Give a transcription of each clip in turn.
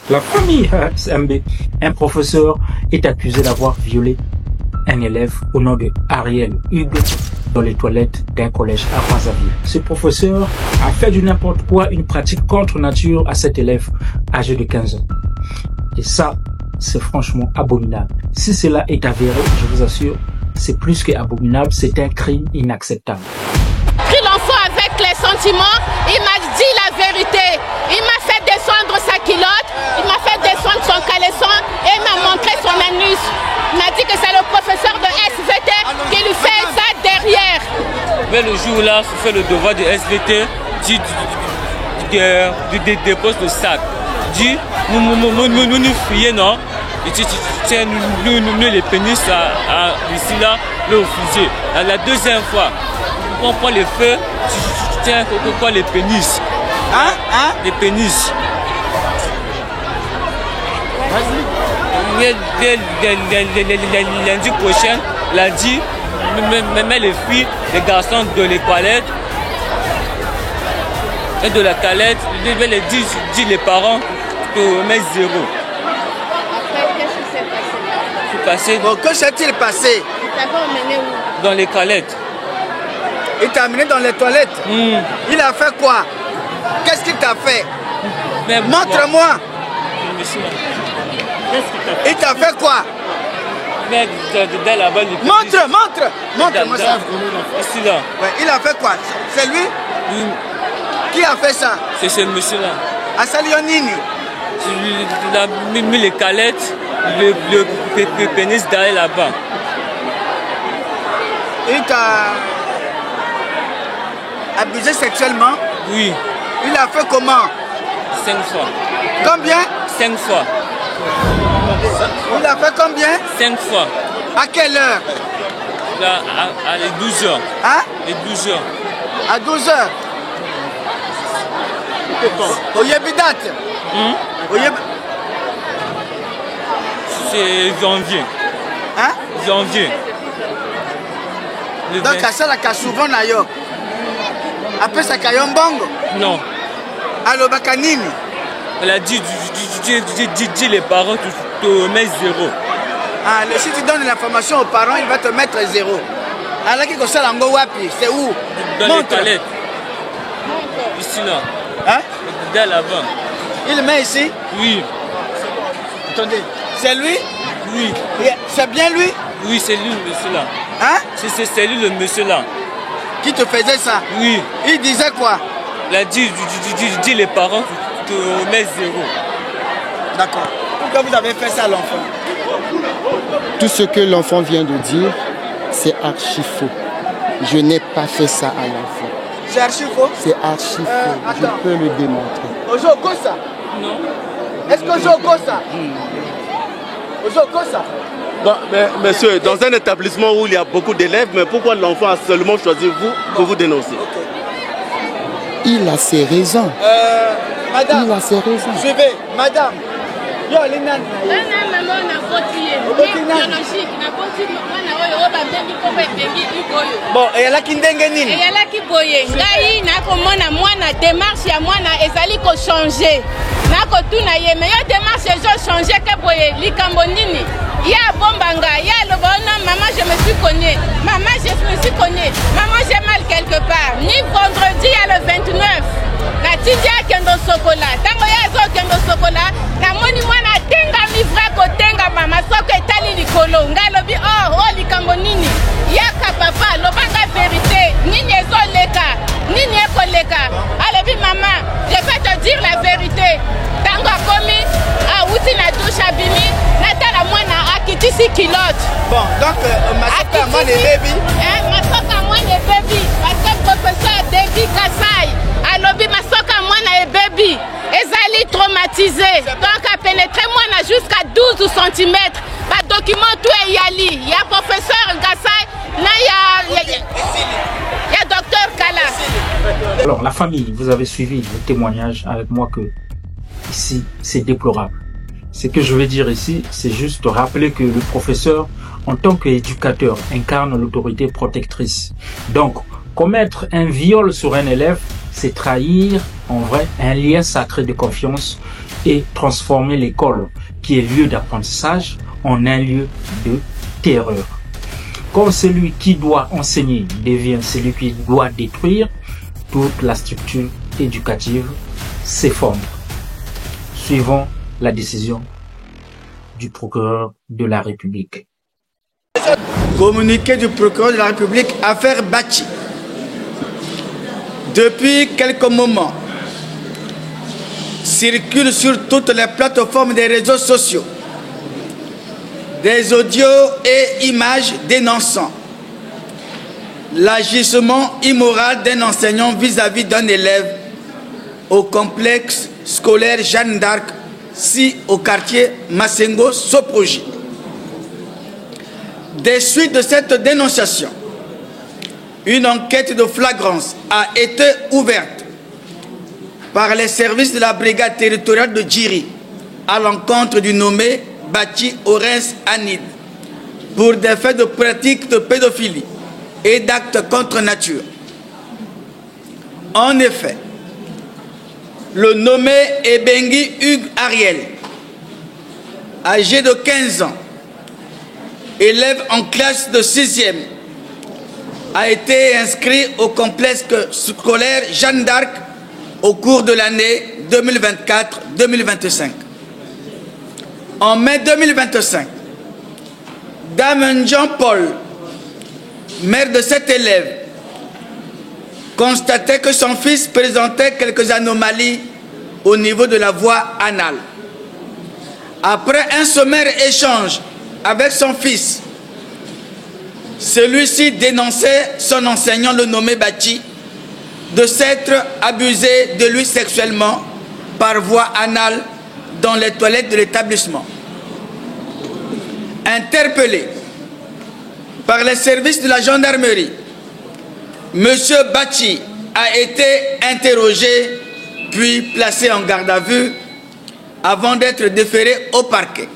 La famille SMB, un professeur est accusé d'avoir violé un élève au nom de Ariel Hugues dans les toilettes d'un collège à Brazzaville. Ce professeur a fait du n'importe quoi une pratique contre nature à cet élève âgé de 15 ans. Et ça, c'est franchement abominable. Si cela est avéré, je vous assure, c'est plus qu'abominable, c'est un crime inacceptable. Pris l'enfant avec les sentiments, il m'a dit la vérité. Il m'a fait descendre sa culotte, il m'a fait descendre son caleçon et il m'a montré son anus. Il m'a dit que c'est le professeur de SVT qui lui fait ça derrière. Mais le jour-là, je fais le devoir de SVT, dépose le sac. Dit, nous fuyons, non? Nous les pénis ici là, le fusil. La deuxième fois, on prend les feux, on prend les pénis. Les pénis. Lundi prochain, lundi, met les filles, les garçons de les toilettes et de la calette, les dit les parents que mettre 0. Bon, que s'est-il passé? Il t'a pas emmené où? Dans les calettes. Il t'a amené dans les toilettes? Il a fait quoi? Qu'est-ce qu'il t'a fait? Montre-moi. Il t'a fait quoi? Montre-moi ça. Ici là. Ouais, il a fait quoi? C'est lui? Qui a fait ça? C'est ce monsieur-là. À Salionini. Il a mis les calettes, le pénis derrière là-bas. Il t'a abusé sexuellement? Oui. Il a fait comment? 5 fois. Combien? 5 fois. Il a fait combien? 5 fois. À quelle heure? Là, à les 12 heures. Hein? Les 12 heures. À 12 heures. Au Yébidate. C'est janvier. Hein? Janvier. Donc à ça, la souvent nayo. Après ça, Kayombongo. Non. Allo Bakanini. Elle a dit les parents, tu mets 0. Ah, si tu donnes l'information aux parents, il va te mettre 0. Alors qu'il y a ça, c'est où? Dans les toilettes. Ici là. Hein? Dans là-bas. Il le met ici? Oui. Attendez, c'est lui? Oui. C'est bien lui? Oui, c'est lui le monsieur là. Hein? C'est lui le monsieur là. Qui te faisait ça? Oui. Il disait quoi? Il a dit les parents, tu mets 0. D'accord. Pourquoi vous avez fait ça à l'enfant? Tout ce que l'enfant vient de dire, c'est archi faux. Je n'ai pas fait ça à l'enfant. C'est archi faux? C'est archi faux. Je peux le démontrer. Ojo Kosa? Non. Est-ce que Ojo Kosa? Ojo Kosa? Bon, mais, monsieur, dans un établissement où il y a beaucoup d'élèves, mais pourquoi l'enfant a seulement choisi vous pour vous dénoncer? Il a ses raisons. Madame, il a ses raisons. Je vais, madame. Yo, Linan. Bon, et là, Kindenge Nini. Et là, qui boye. Ngai, nakomona mwana démarche ya mwana ezali ko changer. Nako tuna ye mais yo démarche jo changer ke boye likambo nini. Ya bombanga, ya lobona maman je me suis connue. Maman je me suis connue. Maman j'ai mal quelque part. Ni vendredi à le 29. Na tindia kendo sokola. Tango ya zo kendo sokola. Na moni mwana tenga mi vrai ko tenga mama soko etali likolo. Ngai lobi oh likambo nini. Yaka papa lobanga vérité. Nini ezo leka. Nini eko leka. Alobi maman, je vais te dire la vérité. Tango komi a uti na douche abimi. Natala mwana akitisi kilote. Bon, donc masoka mwana baby. Masoka mwana baby. Parce que professeur David Kassai alobi masoka mwana baby. Ezali traumatisé. Donc a pénétré mwana jusqu'à 12 cm. Ba document tout est yali. Il y a professeur Kassai, là il y a docteur Kala. Alors la famille, vous avez suivi le témoignage avec moi que ici c'est déplorable. Ce que je veux dire ici, c'est juste rappeler que le professeur, en tant qu'éducateur, incarne l'autorité protectrice. Donc, commettre un viol sur un élève, c'est trahir, en vrai, un lien sacré de confiance et transformer l'école, qui est lieu d'apprentissage, en un lieu de terreur. Comme celui qui doit enseigner devient celui qui doit détruire, toute la structure éducative s'effondre. Suivons la décision du procureur de la République. Communiqué du procureur de la République, affaire Bachi. Depuis quelques moments, circulent sur toutes les plateformes des réseaux sociaux des audios et images dénonçant l'agissement immoral d'un enseignant vis-à-vis d'un élève au complexe scolaire Jeanne d'Arc, si au quartier Massengo Soproji. Des suites de cette dénonciation, une enquête de flagrance a été ouverte par les services de la brigade territoriale de Djiri à l'encontre du nommé Bachi Orens Anid pour des faits de pratique de pédophilie et d'actes contre nature. En effet, le nommé Ebengi Hugues Ariel, âgé de 15 ans, élève en classe de 6e, a été inscrit au complexe scolaire Jeanne d'Arc au cours de l'année 2024-2025. En mai 2025, Dame Jean-Paul, mère de cet élève, constatait que son fils présentait quelques anomalies au niveau de la voie anale. Après un sommaire échange avec son fils, celui-ci dénonçait son enseignant, le nommé Bachi, de s'être abusé de lui sexuellement par voie anale dans les toilettes de l'établissement. Interpellé par les services de la gendarmerie, M. Bachi a été interrogé puis placé en garde à vue avant d'être déféré au parquet.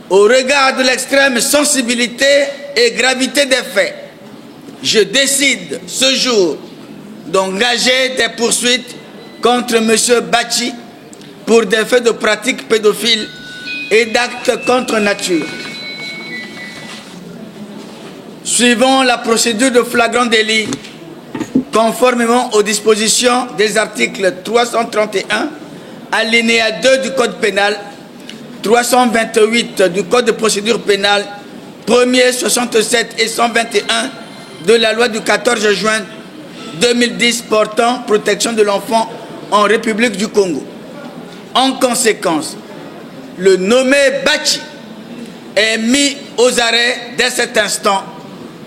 Au regard de l'extrême sensibilité et gravité des faits, je décide ce jour d'engager des poursuites contre M. Bachi pour des faits de pratiques pédophiles et d'actes contre nature. Suivant la procédure de flagrant délit, conformément aux dispositions des articles 331, alinéa 2 du Code pénal, 328 du Code de procédure pénale, 1er, 67 et 121 de la loi du 14 juin 2010 portant protection de l'enfant en République du Congo. En conséquence, le nommé Bachi est mis aux arrêts dès cet instant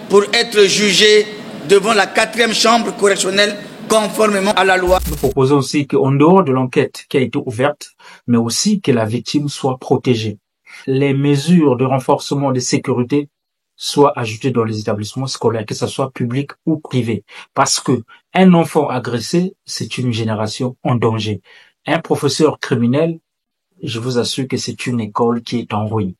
pour être jugé devant la 4e chambre correctionnelle conformément à la loi. Nous proposons aussi qu'en dehors de l'enquête qui a été ouverte, mais aussi que la victime soit protégée. Les mesures de renforcement de sécurité soient ajoutées dans les établissements scolaires, que ce soit public ou privé. Parce que un enfant agressé, c'est une génération en danger. Un professeur criminel, je vous assure que c'est une école qui est en ruine.